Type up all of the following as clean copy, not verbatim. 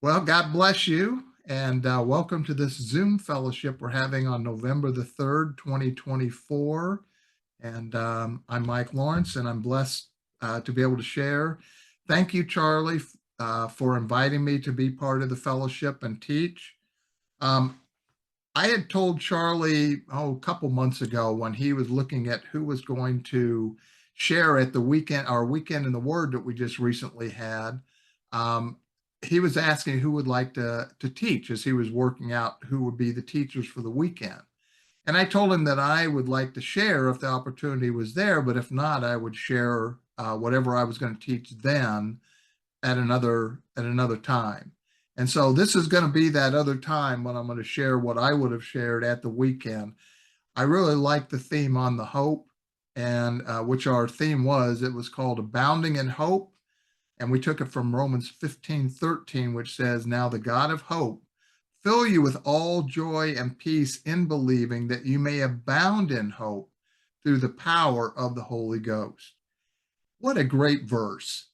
Well, God bless you, and welcome to this Zoom fellowship we're having on November the 3rd, 2024. And I'm Mike Lawrence, and I'm blessed to be able to share. Thank you, Charlie, for inviting me to be part of the fellowship and teach. Um, I had told Charlie, a couple months ago when he was looking at who was going to share at the weekend, our weekend in the Word that we just recently had. Um, he was asking who would like to teach as he was working out who would be the teachers for the weekend. And I told him that I would like to share if the opportunity was there, but if not, I would share whatever I was going to teach then at another time. And so this is going to be that other time when I'm going to share what I would have shared at the weekend. I really like the theme on the hope, and which our theme was. It was called Abounding in Hope, and we took it from Romans 15:13, which says, "Now the God of hope fill you with all joy and peace in believing, that you may abound in hope through the power of the Holy Ghost." What a great verse.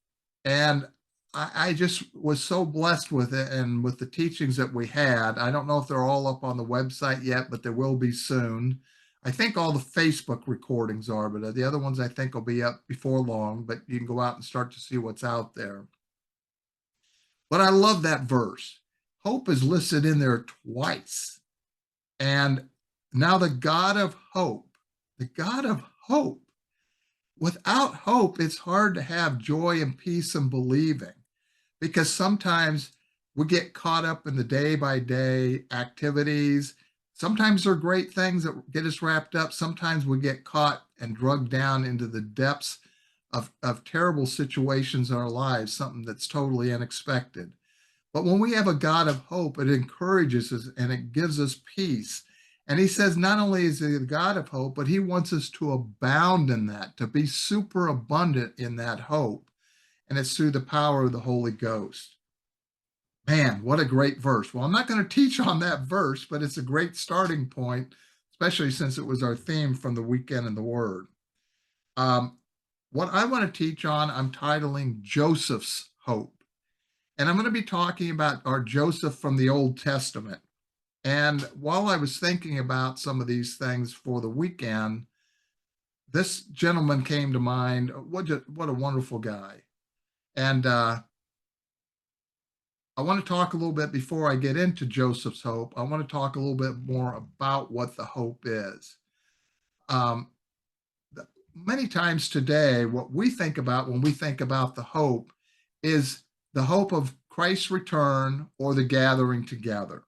And I just was so blessed with it and with the teachings that we had. I don't know if they're all up on the website yet, but they will be soon. I think all the Facebook recordings are, but the other ones I think will be up before long, but you can go out and start to see what's out there. But I love that verse. Hope is listed in there twice. And now the God of hope, the God of hope. Without hope, it's hard to have joy and peace and believing, because sometimes we get caught up in the day by day activities. Sometimes they're great things that get us wrapped up. Sometimes we get caught and drugged down into the depths of terrible situations in our lives, something that's totally unexpected. But when we have a God of hope, it encourages us and it gives us peace. And he says not only is he the God of hope, but he wants us to abound in that, to be super abundant in that hope. And it's through the power of the Holy Ghost. Man, what a great verse. Well, I'm not going to teach on that verse, but it's a great starting point, especially since it was our theme from the weekend in the Word. Um, what I want to teach on, I'm titling Joseph's Hope. And I'm going to be talking about our Joseph from the Old Testament. And while I was thinking about some of these things for the weekend, this gentleman came to mind. What a wonderful guy. And I want to talk a little bit before I get into Joseph's hope. I want to talk a little bit more about what the hope is. Um, Many times today, what we think about when we think about the hope is the hope of Christ's return or the gathering together,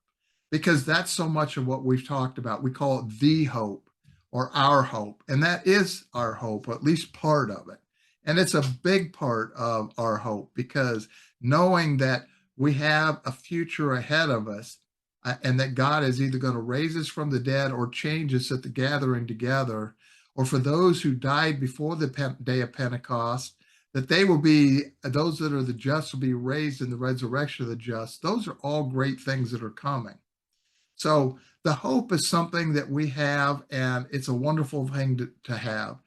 because that's so much of what we've talked about. We call it the hope or our hope, and that is our hope, or at least part of it. And it's a big part of our hope, because knowing that we have a future ahead of us, and that God is either going to raise us from the dead or change us at the gathering together, or for those who died before the day of Pentecost, that they will be, those that are the just will be raised in the resurrection of the just. Those are all great things that are coming. So the hope is something that we have, and it's a wonderful thing to have.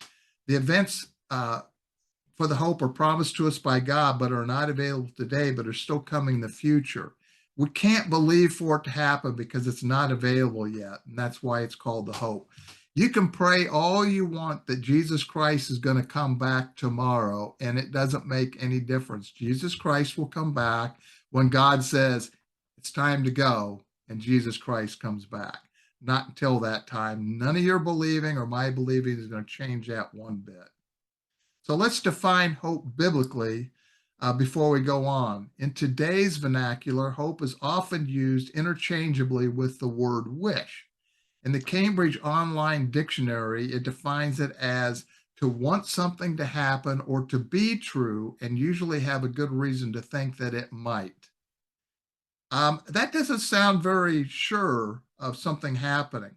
The events for the hope are promised to us by God, but are not available today, but are still coming in the future. We can't believe for it to happen because it's not available yet, and that's why it's called the hope. You can pray all you want that Jesus Christ is going to come back tomorrow, and it doesn't make any difference. Jesus Christ will come back when God says it's time to go, and Jesus Christ comes back. Not until that time. None of your believing or my believing is going to change that one bit. So let's define hope biblically before we go on. In today's vernacular, hope is often used interchangeably with the word wish. In the Cambridge Online Dictionary, it defines it as to want something to happen or to be true, and usually have a good reason to think that it might. That doesn't sound very sure of something happening.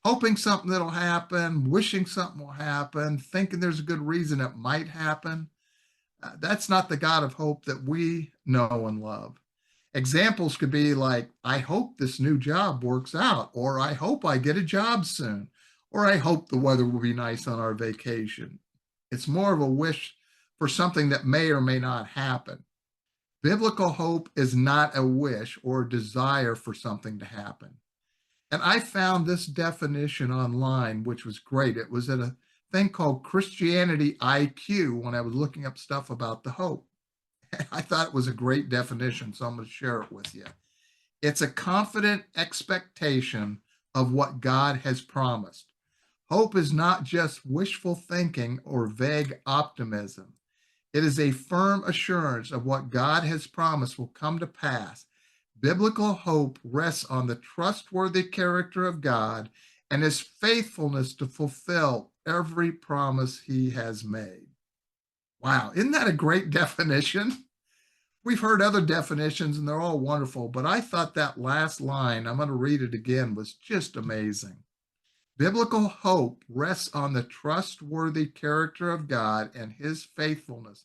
Hoping something that'll happen, wishing something will happen, thinking there's a good reason it might happen. That's not the God of hope that we know and love. Examples could be like, I hope this new job works out, or I hope I get a job soon, or I hope the weather will be nice on our vacation. It's more of a wish for something that may or may not happen. Biblical hope is not a wish or a desire for something to happen. And I found this definition online, which was great. It was at a thing called Christianity IQ when I was looking up stuff about the hope. I thought it was a great definition, so I'm going to share it with you. It's a confident expectation of what God has promised. Hope is not just wishful thinking or vague optimism. It is a firm assurance of what God has promised will come to pass. Biblical hope rests on the trustworthy character of God and his faithfulness to fulfill every promise he has made. Wow, isn't that a great definition? We've heard other definitions and they're all wonderful, but I thought that last line, I'm going to read it again, was just amazing. Biblical hope rests on the trustworthy character of God and his faithfulness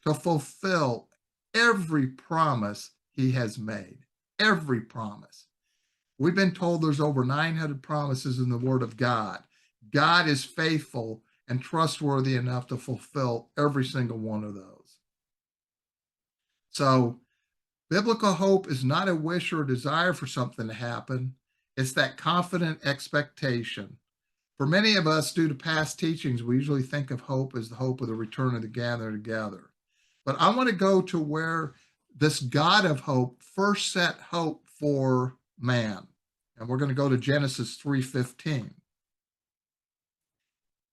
to fulfill every promise he has made. Every promise. We've been told there's over 900 promises in the Word of God. God is faithful and trustworthy enough to fulfill every single one of those. So, biblical hope is not a wish or a desire for something to happen. It's that confident expectation. For many of us, due to past teachings, we usually think of hope as the hope of the return of the gathered together. But I want to go to where this God of hope first set hope for man. And we're going to go to Genesis 3:15.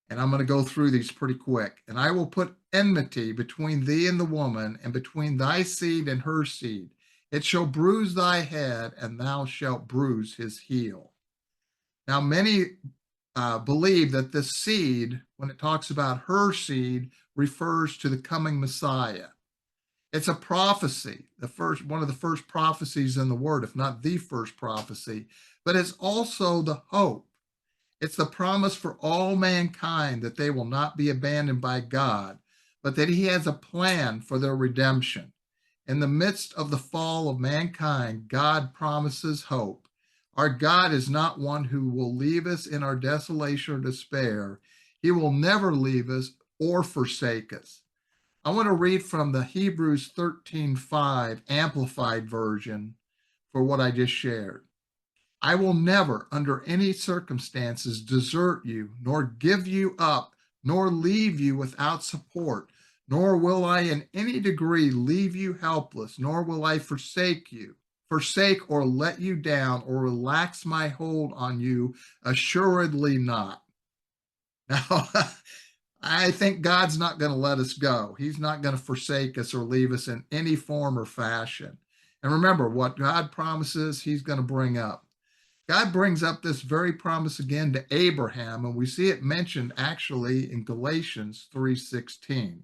And I'm going to go through these pretty quick. And I will put enmity between thee and the woman, and between thy seed and her seed. It shall bruise thy head, and thou shalt bruise his heel. Now, many believe that this seed, when it talks about her seed, refers to the coming Messiah. It's a prophecy, one of the first prophecies in the Word, if not the first prophecy, but it's also the hope. It's the promise for all mankind that they will not be abandoned by God, but that he has a plan for their redemption. In the midst of the fall of mankind, God promises hope. Our God is not one who will leave us in our desolation or despair. He will never leave us or forsake us. I want to read from the Hebrews 13:5 Amplified Version for what I just shared. I will never, under any circumstances, desert you, nor give you up, nor leave you without support, nor will I in any degree leave you helpless, nor will I forsake or let you down, or relax my hold on you, assuredly not. Now, I think God's not going to let us go. He's not going to forsake us or leave us in any form or fashion. And remember, what God promises, he's going to bring up. God brings up this very promise again to Abraham, and we see it mentioned actually in Galatians 3:16. It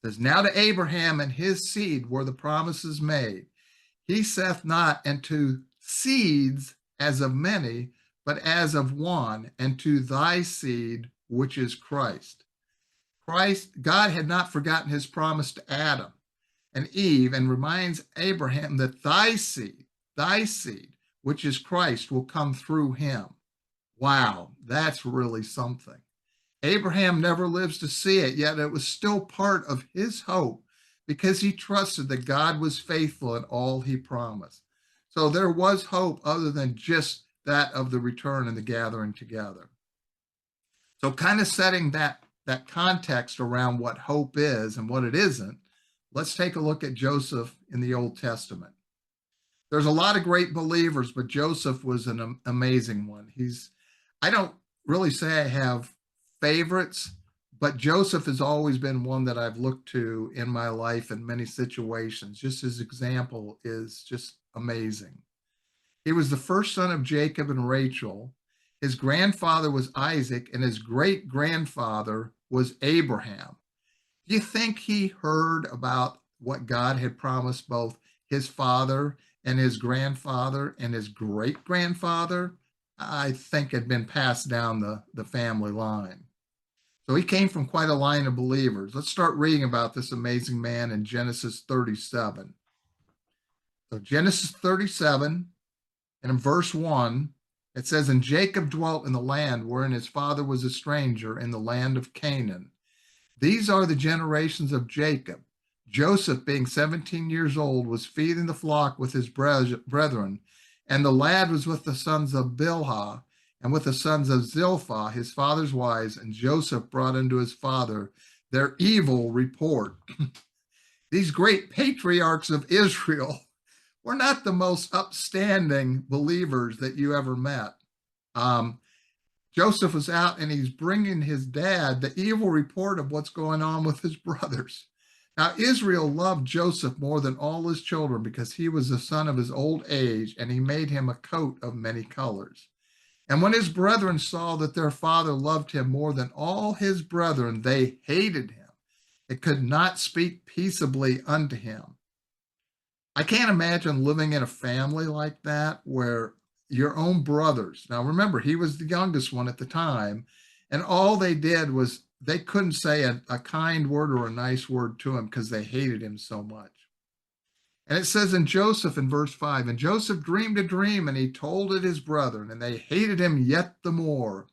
says, now to Abraham and his seed were the promises made. He saith not unto seeds as of many, but as of one, and to thy seed, which is Christ. God had not forgotten his promise to Adam and Eve, and reminds Abraham that thy seed, which is Christ, will come through him. Wow, that's really something. Abraham never lives to see it, yet it was still part of his hope because he trusted that God was faithful in all he promised. So there was hope other than just that of the return and the gathering together. So kind of setting that context around what hope is and what it isn't, let's take a look at Joseph in the Old Testament. There's a lot of great believers, but Joseph was an amazing one. I don't really say I have favorites, but Joseph has always been one that I've looked to in my life in many situations. Just his example is just amazing. He was the first son of Jacob and Rachel. His grandfather was Isaac, and his great grandfather was Abraham. Do you think he heard about what God had promised both his father and his grandfather and his great grandfather? I think had been passed down the family line. So he came from quite a line of believers. Let's start reading about this amazing man in Genesis 37. So Genesis 37, and in verse 1, it says, and Jacob dwelt in the land wherein his father was a stranger, in the land of Canaan. These are the generations of Jacob. Joseph, being 17 years old, was feeding the flock with his brethren, and the lad was with the sons of Bilhah and with the sons of Zilpah, his father's wives, and Joseph brought unto his father their evil report. These great patriarchs of Israel were not the most upstanding believers that you ever met. Um, Joseph was out and he's bringing his dad the evil report of what's going on with his brothers. Now, Israel loved Joseph more than all his children because he was the son of his old age, and he made him a coat of many colors. And when his brethren saw that their father loved him more than all his brethren, they hated him. It could not speak peaceably unto him. I can't imagine living in a family like that where your own brothers, now remember, he was the youngest one at the time, and all they did was they couldn't say a kind word or a nice word to him because they hated him so much. And it says in Joseph in verse 5, and Joseph dreamed a dream, and he told it his brethren, and they hated him yet the more.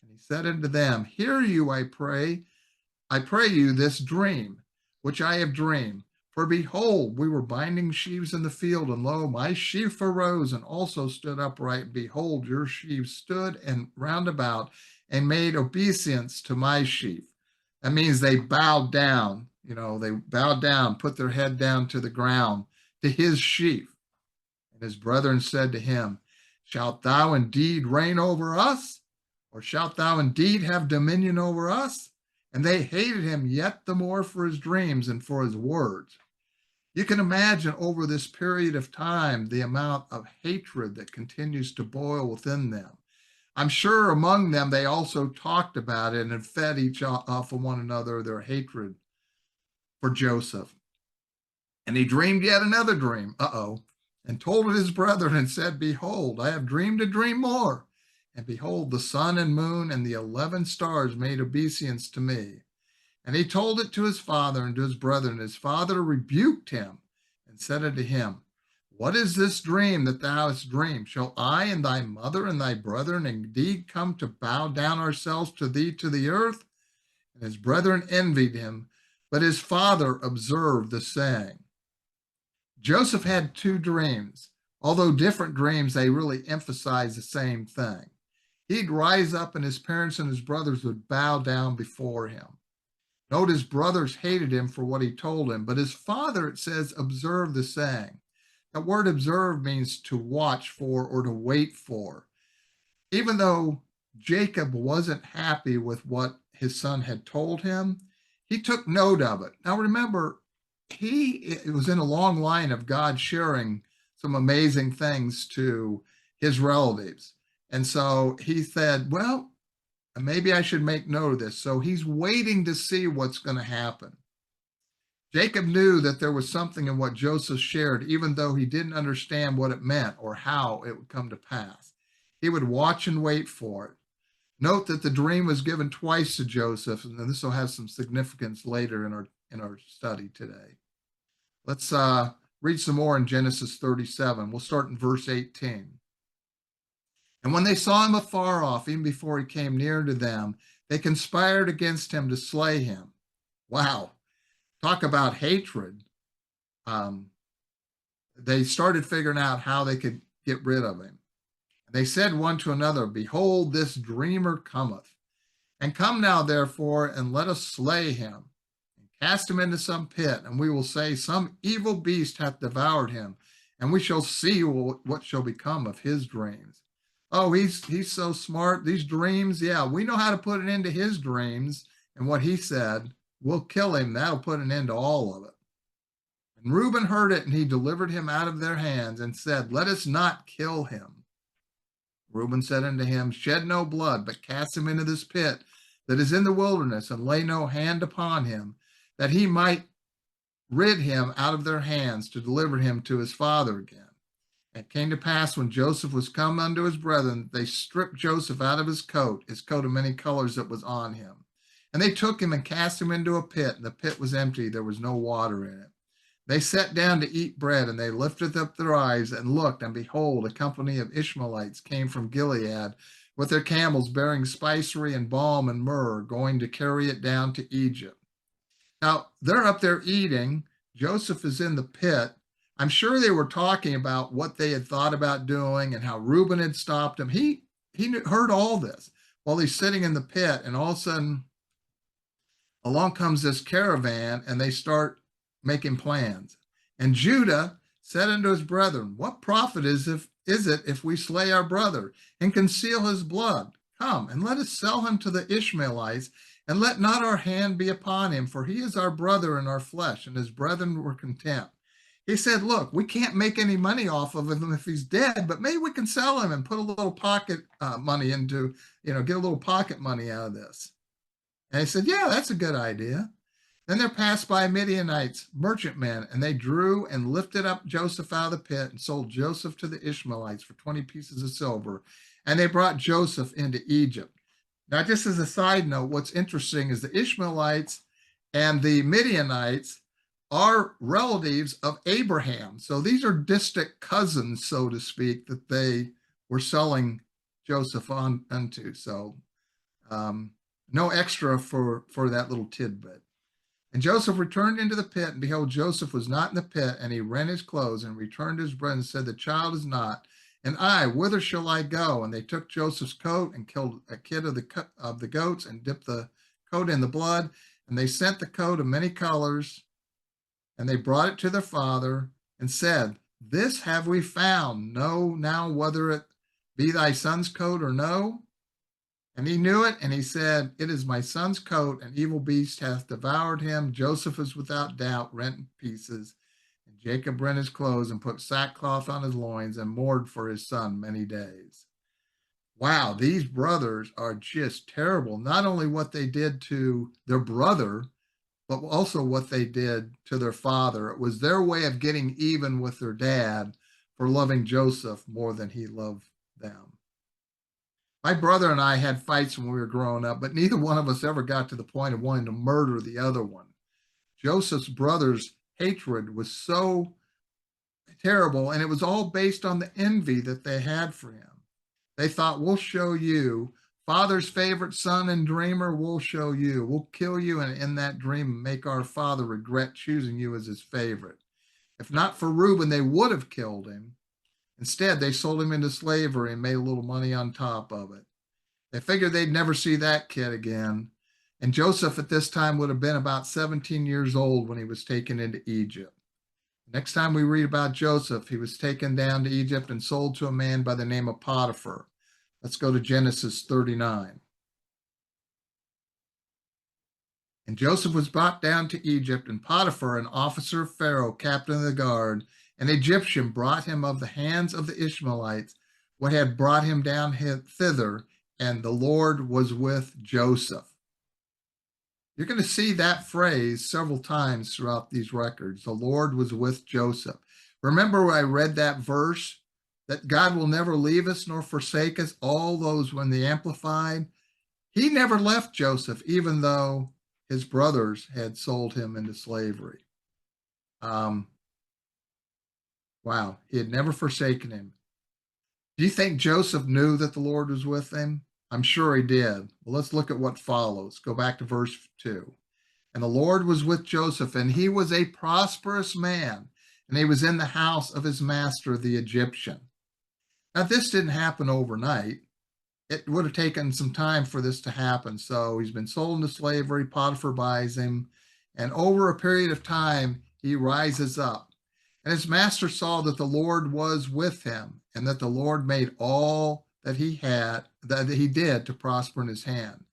And he said unto them, hear you, I pray you, this dream which I have dreamed. For behold, we were binding sheaves in the field, and lo, my sheaf arose and also stood upright. And behold, your sheaves stood and round about and made obeisance to my sheaf. That means they bowed down, they bowed down, put their head down to the ground to his sheaf. And his brethren said to him, shalt thou indeed reign over us? Or shalt thou indeed have dominion over us? And they hated him yet the more for his dreams and for his words. You can imagine over this period of time the amount of hatred that continues to boil within them. I'm sure among them they also talked about it and fed each off of one another their hatred for Joseph. And he dreamed yet another dream, and told it his brethren and said, behold, I have dreamed a dream more. And behold, the sun and moon and the 11 stars made obeisance to me. And he told it to his father and to his brethren. His father rebuked him and said unto him, what is this dream that thou hast dreamed? Shall I and thy mother and thy brethren indeed come to bow down ourselves to thee to the earth? And his brethren envied him, but his father observed the saying. Joseph had two dreams. Although different dreams, they really emphasize the same thing. He'd rise up and his parents and his brothers would bow down before him. Note his brothers hated him for what he told him, but his father, it says, observed the saying. That word observe means to watch for or to wait for. Even though Jacob wasn't happy with what his son had told him, he took note of it. Now remember, it was in a long line of God sharing some amazing things to his relatives. And so he said, well, maybe I should make note of this. So he's waiting to see what's going to happen. Jacob knew that there was something in what Joseph shared, even though he didn't understand what it meant or how it would come to pass. He would watch and wait for it. Note that the dream was given twice to Joseph, and this will have some significance later in our study today. Let's read some more in Genesis 37. We'll start in verse 18. And when they saw him afar off, even before he came near to them, they conspired against him to slay him. Wow. Talk about hatred. They started figuring out how they could get rid of him. They said one to another, behold, this dreamer cometh. And come now, therefore, and let us slay him, and cast him into some pit, and we will say, some evil beast hath devoured him, and we shall see what shall become of his dreams. Oh, he's so smart. These dreams, yeah, we know how to put an end to his dreams. And what he said, we'll kill him. That'll put an end to all of it. And Reuben heard it, and he delivered him out of their hands and said, let us not kill him. Reuben said unto him, shed no blood, but cast him into this pit that is in the wilderness, and lay no hand upon him, that he might rid him out of their hands to deliver him to his father again. It came to pass when Joseph was come unto his brethren, they stripped Joseph out of his coat of many colors that was on him. And they took him and cast him into a pit, and the pit was empty, there was no water in it. They sat down to eat bread, and they lifted up their eyes and looked, and behold, a company of Ishmaelites came from Gilead with their camels bearing spicery and balm and myrrh, going to carry it down to Egypt. Now, they're up there eating, Joseph is in the pit. I'm sure they were talking about what they had thought about doing and how Reuben had stopped him. He heard all this while he's sitting in the pit, and all of a sudden along comes this caravan, and they start making plans. And Judah said unto his brethren, what profit is it if we slay our brother and conceal his blood? Come, and let us sell him to the Ishmaelites, and let not our hand be upon him, for he is our brother in our flesh. And his brethren were content. He said, look, we can't make any money off of him if he's dead, but maybe we can sell him and put a little pocket money into, get a little pocket money out of this. And he said, yeah, that's a good idea. Then there passed by Midianites, merchantmen, and they drew and lifted up Joseph out of the pit and sold Joseph to the Ishmaelites for 20 pieces of silver. And they brought Joseph into Egypt. Now, just as a side note, what's interesting is the Ishmaelites and the Midianites are relatives of Abraham. So these are distant cousins, so to speak, that they were selling Joseph unto. So no extra for that little tidbit. And Joseph returned into the pit, and behold, Joseph was not in the pit, and he rent his clothes and returned to his brethren and said, the child is not, and I, whither shall I go? And they took Joseph's coat and killed a kid of the goats and dipped the coat in the blood. And they sent the coat of many colors, and they brought it to their father and said, this have we found. Know now whether it be thy son's coat or no. And he knew it, and he said, it is my son's coat. An evil beast hath devoured him. Joseph is without doubt rent in pieces. And Jacob rent his clothes and put sackcloth on his loins and mourned for his son many days. Wow, these brothers are just terrible. Not only what they did to their brother, but also what they did to their father. It was their way of getting even with their dad for loving Joseph more than he loved them. My brother and I had fights when we were growing up, but neither one of us ever got to the point of wanting to murder the other one. Joseph's brother's hatred was so terrible, and it was all based on the envy that they had for him. They thought, we'll show you, father's favorite son and dreamer, we'll show you. We'll kill you, and in that dream make our father regret choosing you as his favorite. If not for Reuben, they would have killed him. Instead, they sold him into slavery and made a little money on top of it. They figured they'd never see that kid again. And Joseph at this time would have been about 17 years old when he was taken into Egypt. Next time we read about Joseph, he was taken down to Egypt and sold to a man by the name of Potiphar. Let's go to Genesis 39. And Joseph was brought down to Egypt, and Potiphar, an officer of Pharaoh, captain of the guard, an Egyptian, brought him of the hands of the Ishmaelites what had brought him down thither, and the Lord was with Joseph. You're going to see that phrase several times throughout these records. The Lord was with Joseph. Remember I read that verse that God will never leave us nor forsake us, all those when the Amplified. He never left Joseph, even though his brothers had sold him into slavery. Wow, he had never forsaken him. Do you think Joseph knew that the Lord was with him? I'm sure he did. Well, let's look at what follows. Go back to verse 2. And the Lord was with Joseph, and he was a prosperous man, and he was in the house of his master, the Egyptian. Now, this didn't happen overnight. It would have taken some time for this to happen. So he's been sold into slavery. Potiphar buys him. And over a period of time, he rises up. And his master saw that the Lord was with him, and that the Lord made all that he did to prosper in his hand.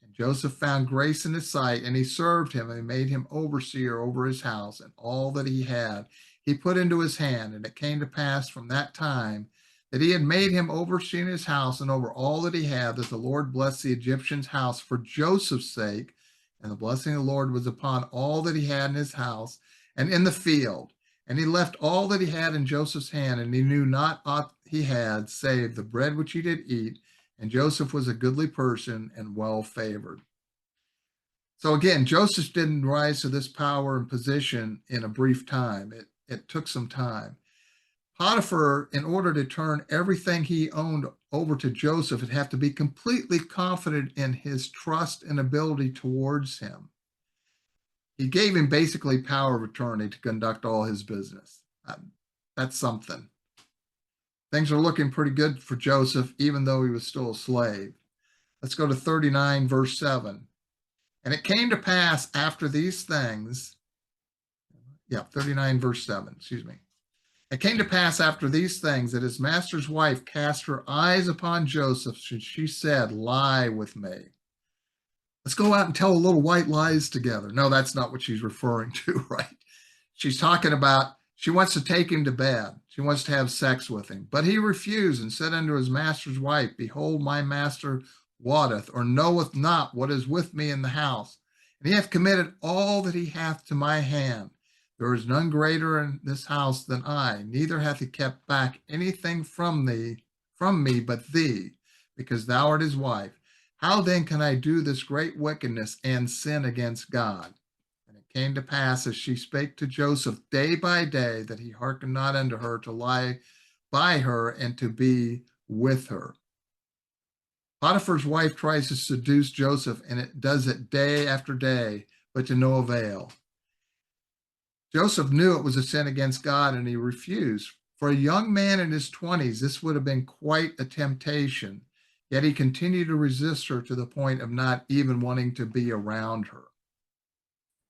And Joseph found grace in his sight, and he served him, and he made him overseer over his house, and all that he had he put into his hand. And it came to pass from that time that he had made him overseer in his house and over all that he had, that the Lord blessed the Egyptian's house for Joseph's sake. And the blessing of the Lord was upon all that he had in his house and in the field. And he left all that he had in Joseph's hand, and he knew not aught he had, save the bread which he did eat. And Joseph was a goodly person and well favored. So again, Joseph didn't rise to this power and position in a brief time. It took some time. Potiphar, in order to turn everything he owned over to Joseph, would have to be completely confident in his trust and ability towards him. he gave him basically power of attorney to conduct all his business. That's something. Things are looking pretty good for Joseph, even though he was still a slave. Let's go to 39, verse 7. And it came to pass after these things, 39, verse 7, excuse me. It came to pass after these things that his master's wife cast her eyes upon Joseph, and she said, lie with me. Let's go out and tell a little white lies together. No, that's not what she's referring to, right? She's talking about she wants to take him to bed. She wants to have sex with him. But he refused and said unto his master's wife, behold, my master wotteth or knoweth not what is with me in the house. And he hath committed all that he hath to my hand. There is none greater in this house than I, neither hath he kept back anything from me but thee, because thou art his wife. How then can I do this great wickedness and sin against God? And it came to pass as she spake to Joseph day by day that he hearkened not unto her to lie by her and to be with her. Potiphar's wife tries to seduce Joseph, and it does it day after day, but to no avail. Joseph knew it was a sin against God, and he refused. For a young man in his 20s, this would have been quite a temptation. Yet he continued to resist her to the point of not even wanting to be around her.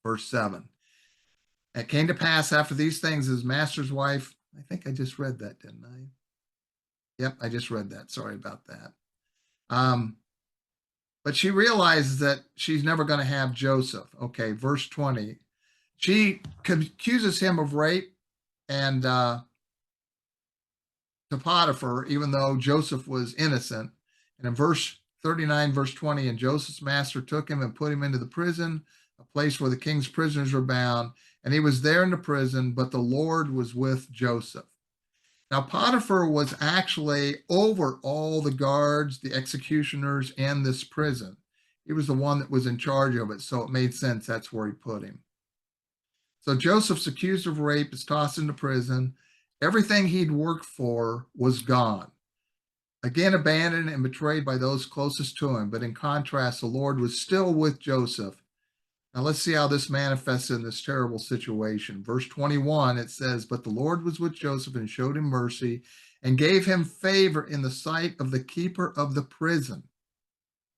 Verse 7. It came to pass after these things, his master's wife, I think I just read that, didn't I? Yep, I just read that. Sorry about that. But she realizes that she's never going to have Joseph. Okay, verse 20. She accuses him of rape and to Potiphar, even though Joseph was innocent. And in verse 39, verse 20, and Joseph's master took him and put him into the prison, a place where the king's prisoners were bound. And he was there in the prison, but the Lord was with Joseph. Now, Potiphar was actually over all the guards, the executioners, and this prison. He was the one that was in charge of it, so it made sense that's where he put him. So Joseph's accused of rape, is tossed into prison. Everything he'd worked for was gone. Again, abandoned and betrayed by those closest to him. But in contrast, the Lord was still with Joseph. Now let's see how this manifests in this terrible situation. Verse 21, it says, but the Lord was with Joseph and showed him mercy and gave him favor in the sight of the keeper of the prison.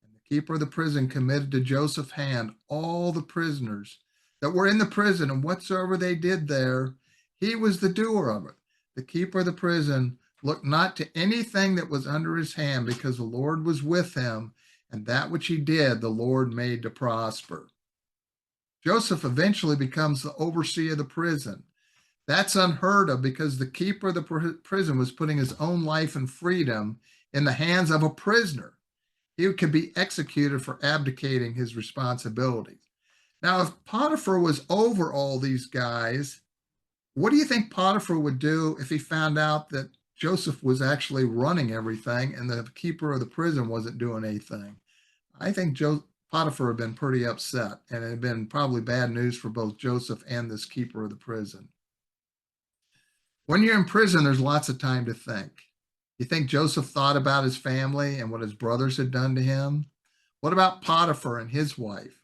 And the keeper of the prison committed to Joseph's hand all the prisoners that were in the prison, and whatsoever they did there, he was the doer of it. The keeper of the prison looked not to anything that was under his hand, because the Lord was with him, and that which he did, the Lord made to prosper. Joseph eventually becomes the overseer of the prison. That's unheard of, because the keeper of the prison was putting his own life and freedom in the hands of a prisoner. He could be executed for abdicating his responsibilities. Now, if Potiphar was over all these guys, what do you think Potiphar would do if he found out that Joseph was actually running everything and the keeper of the prison wasn't doing anything? I think Potiphar had been pretty upset, and it had been probably bad news for both Joseph and this keeper of the prison. When you're in prison, there's lots of time to think. You think Joseph thought about his family and what his brothers had done to him? What about Potiphar and his wife?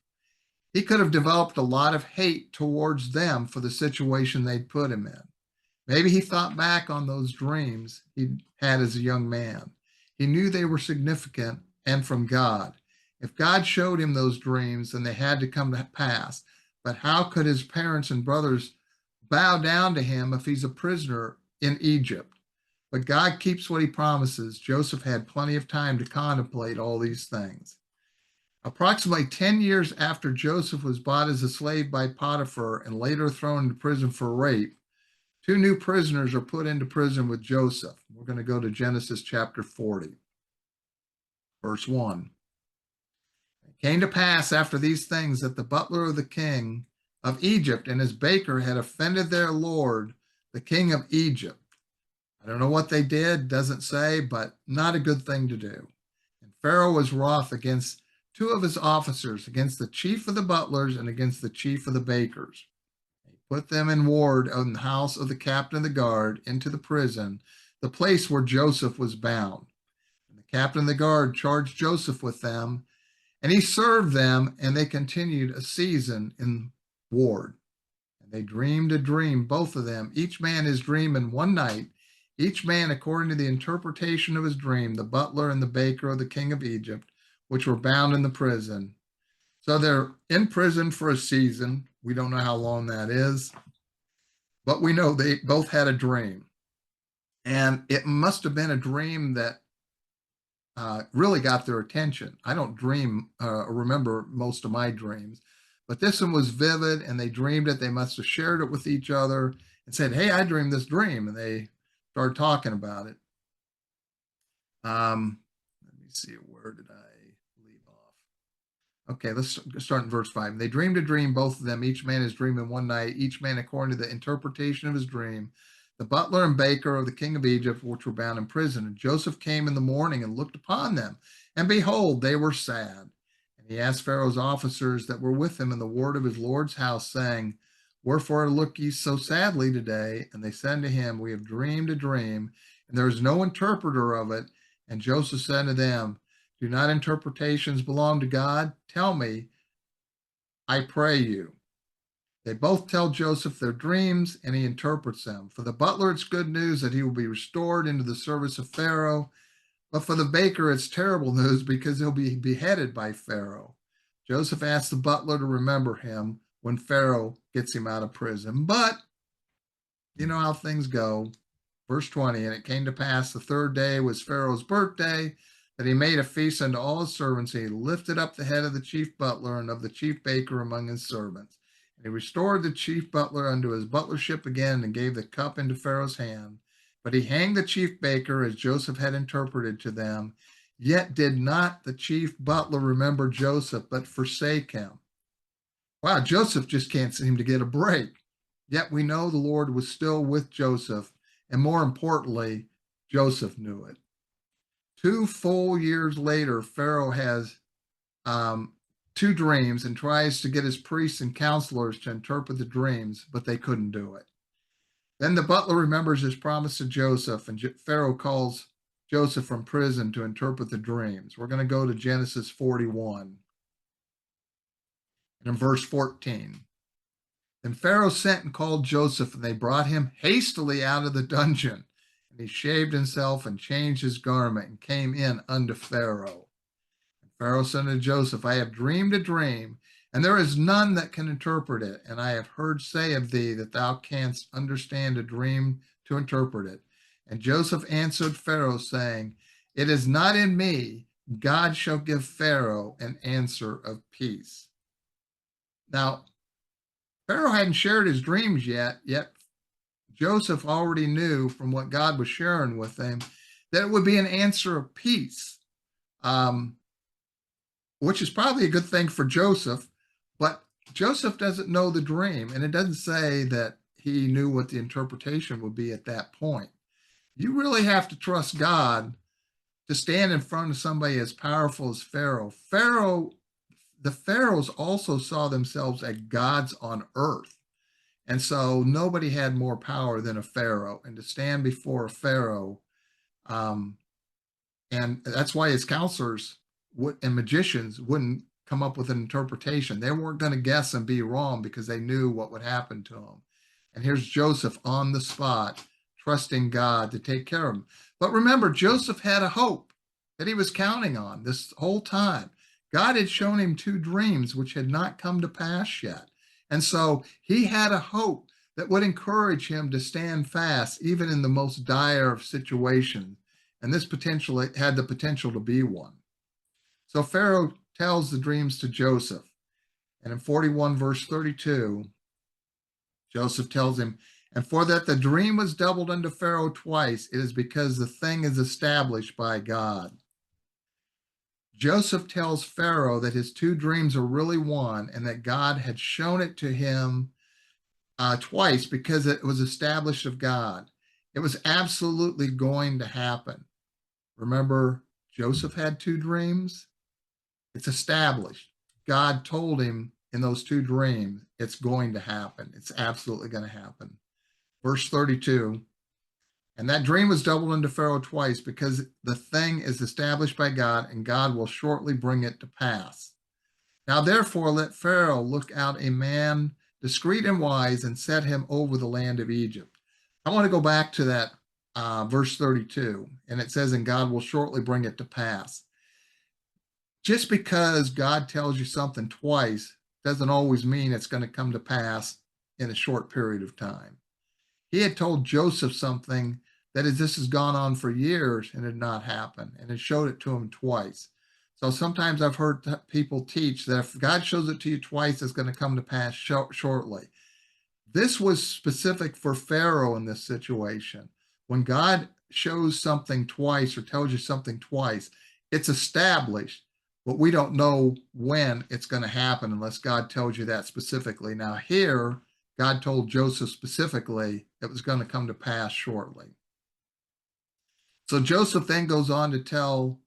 He could have developed a lot of hate towards them for the situation they'd put him in. Maybe he thought back on those dreams he had as a young man. He knew they were significant and from God. If God showed him those dreams, then they had to come to pass. But how could his parents and brothers bow down to him if he's a prisoner in Egypt? But God keeps what he promises. Joseph had plenty of time to contemplate all these things. Approximately 10 years after Joseph was bought as a slave by Potiphar and later thrown into prison for rape, two new prisoners are put into prison with Joseph. We're going to go to Genesis chapter 40, verse 1. It came to pass after these things that the butler of the king of Egypt and his baker had offended their lord, the king of Egypt. I don't know what they did, doesn't say, but not a good thing to do. And Pharaoh was wroth against two of his officers, against the chief of the butlers and against the chief of the bakers. He put them in ward in the house of the captain of the guard into the prison, the place where Joseph was bound. And the captain of the guard charged Joseph with them, and he served them, and they continued a season in ward. And they dreamed a dream, both of them, each man his dream in one night, each man according to the interpretation of his dream, the butler and the baker of the king of Egypt, which were bound in the prison. So they're in prison for a season. We don't know how long that is, but we know they both had a dream. And it must have been a dream that really got their attention. I don't dream or remember most of my dreams, but this one was vivid and they dreamed it. They must have shared it with each other and said, "Hey, I dreamed this dream." And they started talking about it. Let me see, where did I leave off? Okay, let's start in verse 5. They dreamed a dream, both of them, each man his dream in one night, each man according to the interpretation of his dream. The butler and baker of the king of Egypt, which were bound in prison. And Joseph came in the morning and looked upon them, and behold, they were sad. And he asked Pharaoh's officers that were with him in the ward of his Lord's house, saying, "Wherefore look ye so sadly today?" And they said unto him, "We have dreamed a dream, and there is no interpreter of it." And Joseph said to them, "Do not interpretations belong to God? Tell me, I pray you." They both tell Joseph their dreams, and he interprets them. For the butler, it's good news that he will be restored into the service of Pharaoh. But for the baker, it's terrible news because he'll be beheaded by Pharaoh. Joseph asks the butler to remember him when Pharaoh gets him out of prison. But you know how things go. Verse 20, and it came to pass the third day was Pharaoh's birthday, that he made a feast unto all his servants. And he lifted up the head of the chief butler and of the chief baker among his servants. And he restored the chief butler unto his butlership again, and gave the cup into Pharaoh's hand. But he hanged the chief baker as Joseph had interpreted to them. Yet did not the chief butler remember Joseph, but forsake him. Wow, Joseph just can't seem to get a break. Yet we know the Lord was still with Joseph, and more importantly, Joseph knew it. 2 full years later, Pharaoh has two dreams and tries to get his priests and counselors to interpret the dreams, but they couldn't do it. Then the butler remembers his promise to Joseph, and Pharaoh calls Joseph from prison to interpret the dreams. We're going to go to Genesis 41 and in verse 14. Then Pharaoh sent and called Joseph, and they brought him hastily out of the dungeon. And he shaved himself and changed his garment and came in unto Pharaoh. And Pharaoh said to Joseph, I have dreamed a dream, and there is none that can interpret it. And I have heard say of thee that thou canst understand a dream to interpret it. And Joseph answered Pharaoh, saying, It is not in me. God shall give Pharaoh an answer of peace. Now, Pharaoh hadn't shared his dreams yet Joseph already knew from what God was sharing with him that it would be an answer of peace, which is probably a good thing for Joseph, but Joseph doesn't know the dream, and it doesn't say that he knew what the interpretation would be at that point. You really have to trust God to stand in front of somebody as powerful as Pharaoh. The Pharaohs also saw themselves as gods on earth. And so nobody had more power than a Pharaoh. And to stand before a Pharaoh, and that's why his counselors and magicians wouldn't come up with an interpretation. They weren't going to guess and be wrong because they knew what would happen to him. And here's Joseph on the spot, trusting God to take care of him. But remember, Joseph had a hope that he was counting on this whole time. God had shown him 2 dreams which had not come to pass yet. And so he had a hope that would encourage him to stand fast, even in the most dire of situations. And this potentially had the potential to be one. So Pharaoh tells the dreams to Joseph. And in 41 verse 32, Joseph tells him, And for that the dream was doubled unto Pharaoh twice, it is because the thing is established by God. Joseph tells Pharaoh that his 2 dreams are really one and that God had shown it to him twice because it was established of God. It was absolutely going to happen. Remember, Joseph had 2 dreams. It's established. God told him in those 2 dreams, it's going to happen. It's absolutely going to happen. Verse 32, and that dream was doubled unto Pharaoh twice because the thing is established by God, and God will shortly bring it to pass. Now, therefore, let Pharaoh look out a man discreet and wise, and set him over the land of Egypt. I want to go back to that verse 32, and it says, and God will shortly bring it to pass. Just because God tells you something twice doesn't always mean it's going to come to pass in a short period of time. He had told Joseph something that this has gone on for years and had not happened, and it showed it to him twice. So sometimes I've heard people teach that if God shows it to you twice, it's going to come to pass shortly. This was specific for Pharaoh in this situation. When God shows something twice or tells you something twice, it's established, but we don't know when it's going to happen unless God tells you that specifically. Now here, God told Joseph specifically it was going to come to pass shortly. So Joseph then goes on to tell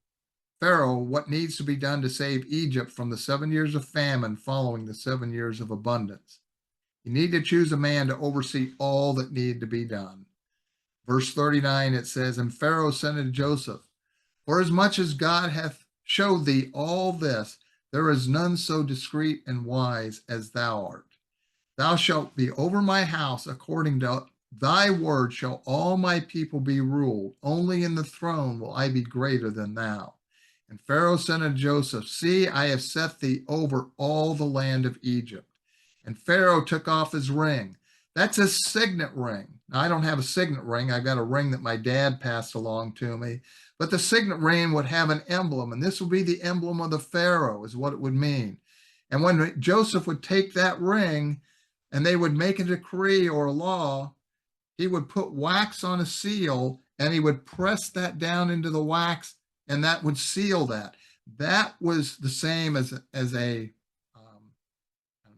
Pharaoh what needs to be done to save Egypt from the 7 years of famine following the 7 years of abundance. You need to choose a man to oversee all that need to be done. Verse 39, it says, and Pharaoh said unto Joseph, for as much as God hath showed thee all this, there is none so discreet and wise as thou art. Thou shalt be over my house, according to thy word shall all my people be ruled. Only in the throne will I be greater than thou. And Pharaoh said unto Joseph, see, I have set thee over all the land of Egypt. And Pharaoh took off his ring. That's his signet ring. Now, I don't have a signet ring. I've got a ring that my dad passed along to me. But the signet ring would have an emblem, and this would be the emblem of the Pharaoh, is what it would mean. And when Joseph would take that ring, and they would make a decree or a law, he would put wax on a seal and he would press that down into the wax, and that would seal that. That was the same as a I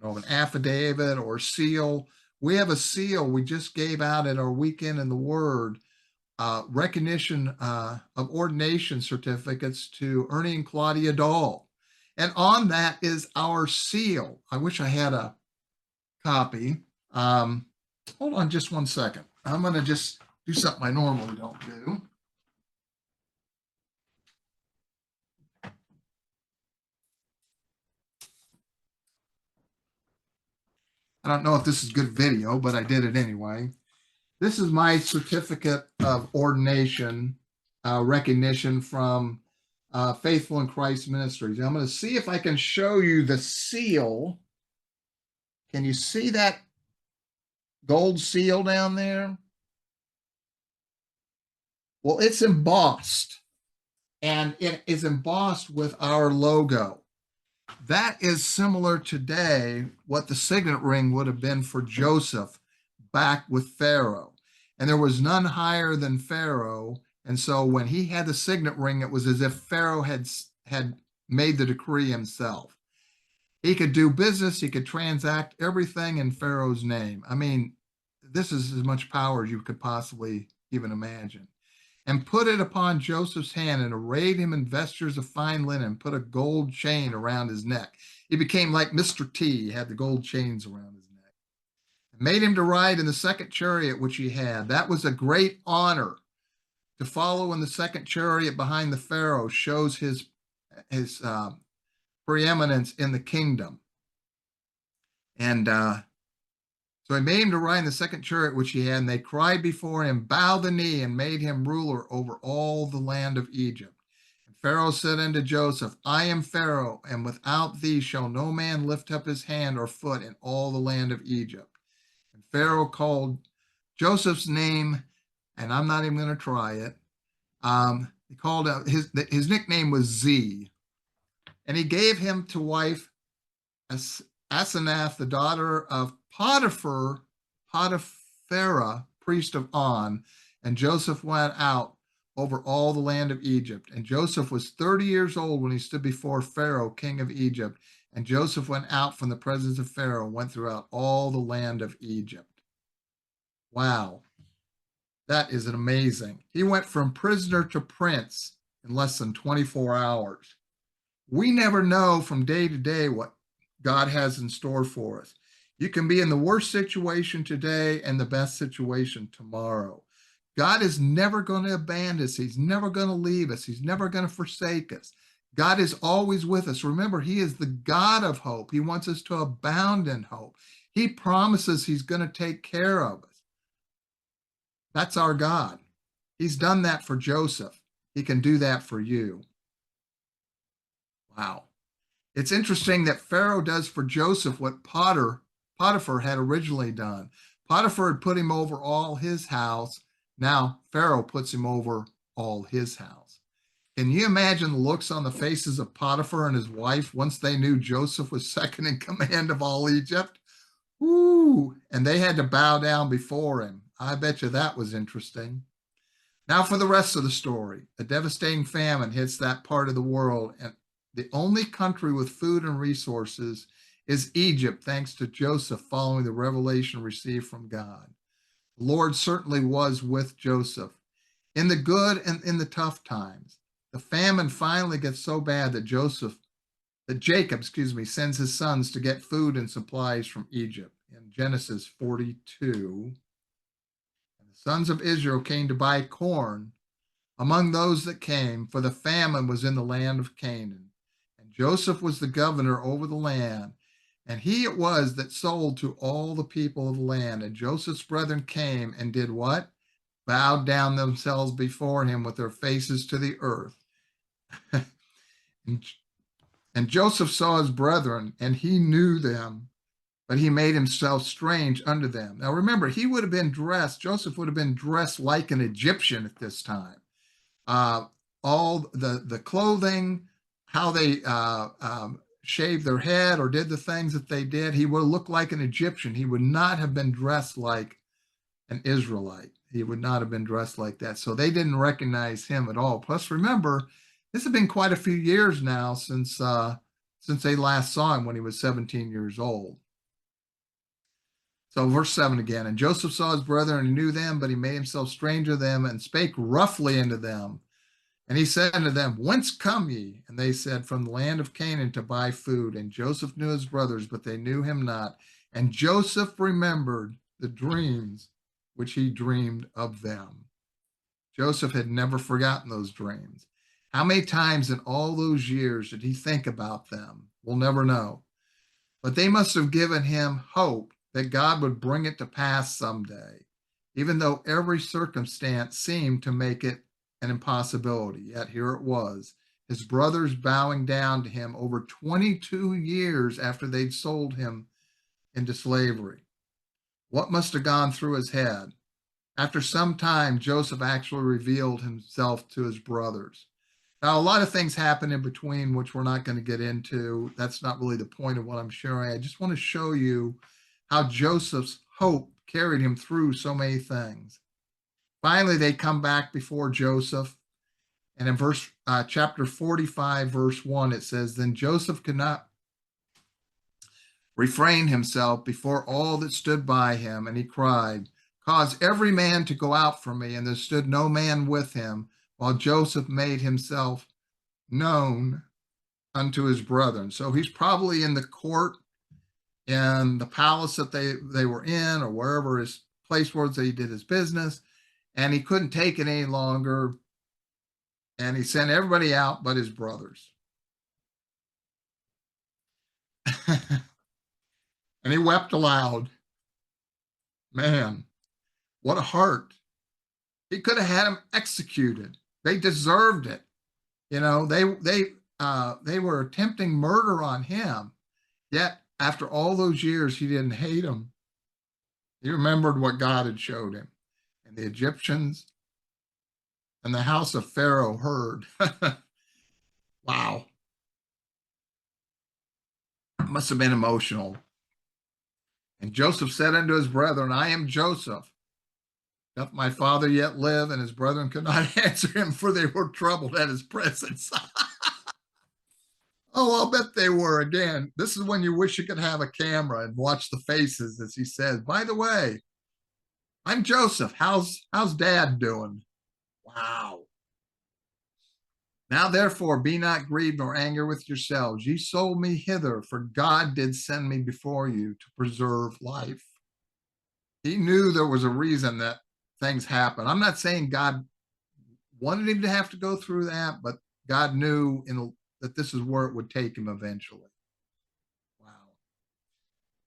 don't know, an affidavit or seal. We have a seal we just gave out at our weekend in the Word, recognition of ordination certificates to Ernie and Claudia Dahl. And on that is our seal. I wish I had a copy. Hold on just 1 second. I'm going to just do something I normally don't do. I don't know if this is good video, but I did it anyway. This is my certificate of ordination recognition from Faithful in Christ Ministries. I'm going to see if I can show you the seal. Can you see that gold seal down there? Well, it's embossed, and it is embossed with our logo. That is similar today what the signet ring would have been for Joseph back with Pharaoh. And there was none higher than Pharaoh. And so when he had the signet ring, it was as if Pharaoh had made the decree himself. He could do business. He could transact everything in Pharaoh's name. I mean, this is as much power as you could possibly even imagine. And put it upon Joseph's hand and arrayed him in vestures of fine linen, put a gold chain around his neck. He became like Mr. T. He had the gold chains around his neck. And made him to ride in the second chariot which he had. That was a great honor. To follow in the second chariot behind the Pharaoh shows his preeminence in the kingdom. And so he made him to ride in the second chariot which he had, and they cried before him, bow the knee, and made him ruler over all the land of Egypt. And Pharaoh said unto Joseph, I am Pharaoh, and without thee shall no man lift up his hand or foot in all the land of Egypt. And Pharaoh called Joseph's name, and I'm not even going to try it. He called out his nickname was Z, and he gave him to wife Asenath, the daughter of Potiphera, priest of On. And Joseph went out over all the land of Egypt. And Joseph was 30 years old when he stood before Pharaoh, king of Egypt. And Joseph went out from the presence of Pharaoh and went throughout all the land of Egypt. Wow. That is amazing. He went from prisoner to prince in less than 24 hours. We never know from day to day what God has in store for us. You can be in the worst situation today and the best situation tomorrow. God is never going to abandon us. He's never going to leave us. He's never going to forsake us. God is always with us. Remember, he is the God of hope. He wants us to abound in hope. He promises he's going to take care of us. That's our God. He's done that for Joseph. He can do that for you. Wow. It's interesting that Pharaoh does for Joseph what Potiphar had originally done. Potiphar had put him over all his house. Now Pharaoh puts him over all his house. Can you imagine the looks on the faces of Potiphar and his wife once they knew Joseph was second in command of all Egypt? Ooh, and they had to bow down before him. I bet you that was interesting. Now, for the rest of the story, a devastating famine hits that part of the world, and the only country with food and resources is Egypt, thanks to Joseph following the revelation received from God. The Lord certainly was with Joseph in the good and in the tough times. The famine finally gets so bad that Jacob, sends his sons to get food and supplies from Egypt. In Genesis 42, and the sons of Israel came to buy corn among those that came, for the famine was in the land of Canaan. And Joseph was the governor over the land, and he it was that sold to all the people of the land. And Joseph's brethren came and did what? Bowed down themselves before him with their faces to the earth. And Joseph saw his brethren, and he knew them, but he made himself strange unto them. Now remember, Joseph would have been dressed like an Egyptian at this time. All the clothing, how they shaved their head or did the things that they did, he would look like an Egyptian. He would not have been dressed like an Israelite. He would not have been dressed like that. So they didn't recognize him at all. Plus, remember, this has been quite a few years now since they last saw him when he was 17 years old. So verse 7 again, and Joseph saw his brethren and knew them, but he made himself stranger to them and spake roughly unto them. And he said unto them, Whence come ye? And they said, From the land of Canaan to buy food. And Joseph knew his brothers, but they knew him not. And Joseph remembered the dreams which he dreamed of them. Joseph had never forgotten those dreams. How many times in all those years did he think about them? We'll never know. But they must have given him hope that God would bring it to pass someday, even though every circumstance seemed to make it an impossibility. Yet here it was, his brothers bowing down to him over 22 years after they'd sold him into slavery. What must have gone through his head? After some time, Joseph actually revealed himself to his brothers. Now, a lot of things happen in between, which we're not going to get into. That's not really the point of what I'm sharing. I just want to show you how Joseph's hope carried him through so many things. Finally, they come back before Joseph. And in chapter 45, verse 1, it says, Then Joseph could not refrain himself before all that stood by him, and he cried, Cause every man to go out from me. And there stood no man with him, while Joseph made himself known unto his brethren. So he's probably in the court, in the palace that they were in, or wherever his place was that he did his business, and he couldn't take it any longer. And he sent everybody out but his brothers. And he wept aloud. Man, what a heart. He could have had them executed. They deserved it. You know, they were attempting murder on him. Yet after all those years, he didn't hate them. He remembered what God had showed him. And the Egyptians and the house of Pharaoh heard. Wow. It must have been emotional. And Joseph said unto his brethren, I am Joseph. Doth my father yet live? And his brethren could not answer him, for they were troubled at his presence. Oh, I'll bet they were. Again, this is when you wish you could have a camera and watch the faces as he says, By the way, I'm Joseph. How's dad doing? Wow. Now therefore be not grieved nor angry with yourselves. Ye sold me hither, for God did send me before you to preserve life. He knew there was a reason that things happen. I'm not saying God wanted him to have to go through that, but God knew that this is where it would take him eventually. Wow.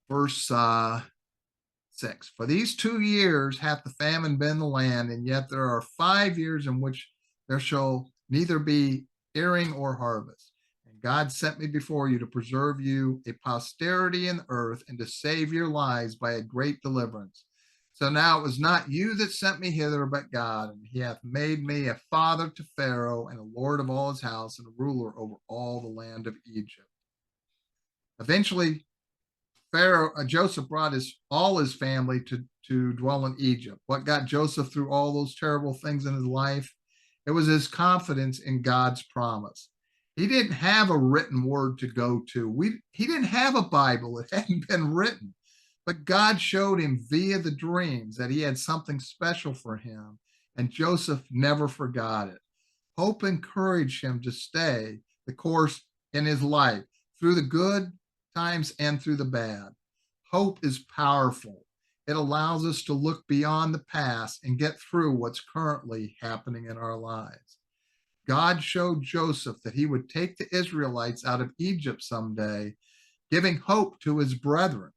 verse 6. For these 2 years hath the famine been in the land, and yet there are 5 years in which there shall neither be earing or harvest. And God sent me before you to preserve you a posterity in the earth and to save your lives by a great deliverance. So now it was not you that sent me hither, but God, and he hath made me a father to Pharaoh and a lord of all his house and a ruler over all the land of Egypt. Eventually, Joseph brought all his family to dwell in Egypt. What got Joseph through all those terrible things in his life? It was his confidence in God's promise. He didn't have a written word to go to. He didn't have a Bible. It hadn't been written. But God showed him via the dreams that he had something special for him, and Joseph never forgot it. Hope encouraged him to stay the course in his life through the good times and through the bad. Hope is powerful. It allows us to look beyond the past and get through what's currently happening in our lives. God showed Joseph that he would take the Israelites out of Egypt someday, giving hope to his brethren.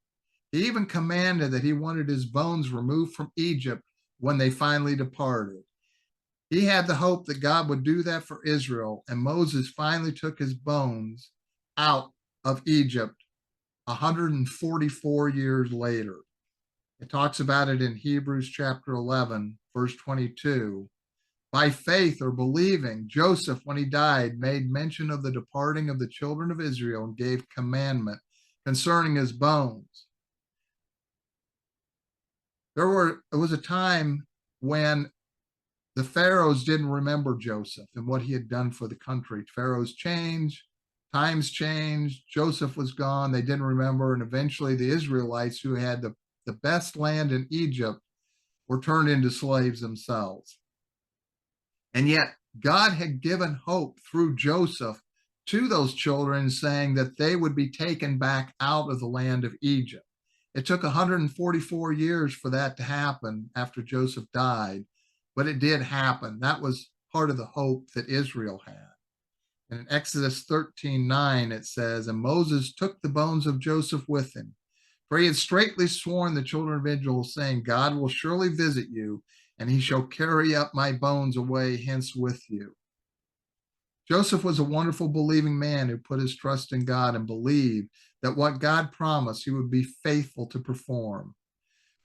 He even commanded that he wanted his bones removed from Egypt when they finally departed. He had the hope that God would do that for Israel, and Moses finally took his bones out of Egypt 144 years later. It talks about it in Hebrews chapter 11, verse 22. By faith or believing, Joseph, when he died, made mention of the departing of the children of Israel and gave commandment concerning his bones. There was a time when the pharaohs didn't remember Joseph and what he had done for the country. Pharaohs changed, times changed, Joseph was gone, they didn't remember, and eventually the Israelites, who had the best land in Egypt, were turned into slaves themselves. And yet God had given hope through Joseph to those children, saying that they would be taken back out of the land of Egypt. It took 144 years for that to happen after Joseph died, but it did happen. That was part of the hope that Israel had. And in Exodus 13:9, it says, and Moses took the bones of Joseph with him, for he had straitly sworn the children of Israel, saying, God will surely visit you, and he shall carry up my bones away hence with you. Joseph was a wonderful believing man who put his trust in God and believed that what God promised, he would be faithful to perform.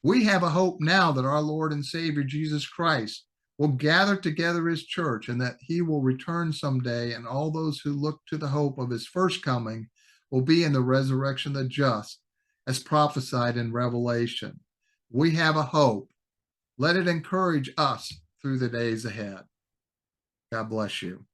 We have a hope now that our Lord and Savior Jesus Christ will gather together his church and that he will return someday, and all those who look to the hope of his first coming will be in the resurrection of the just, as prophesied in Revelation. We have a hope. Let it encourage us through the days ahead. God bless you.